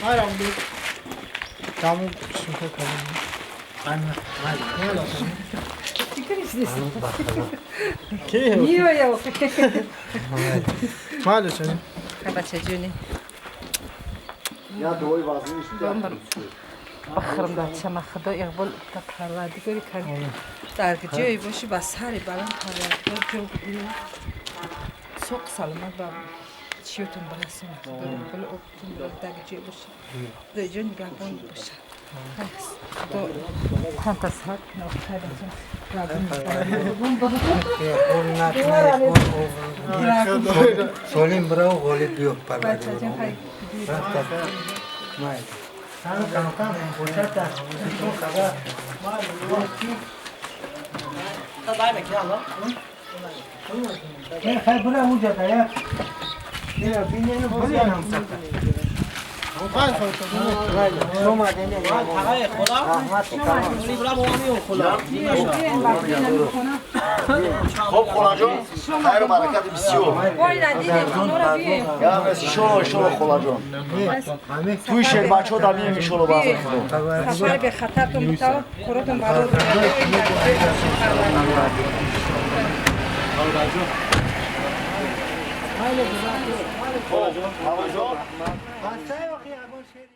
Hayran bir. Tamam şimdi kalın. Anne. Hayır. Ki? Niye ya? Maalesef. Kabaça cüni. Ya doğru vazgeçti. Bakırım da çamaxıda iqbal da parladı göri kan. Dargıcı başı basarı balan parladı. Çok çok salma da çiyotun barasın. Böyle optun dargıcı başı. Da cün gapon başı. Do kanta saat noktada. Solim bravo golip yok para. Bacacan hay. Mai. Hai bura muja ta ya. Ya binene boli nam sakta. Hayır sonuçta. Soma dene. Paraya kola. Ini berapa orang ni kola? Hop kolacağım. Hayır bereketi bisiyor. Oyla dile bunlara bir. Ya mesela şolo kolacağım. Tu işe maço da bir şolo bazı. Safari bir hata tumta kurudum baro. Kolacağım. Masaya bak ya.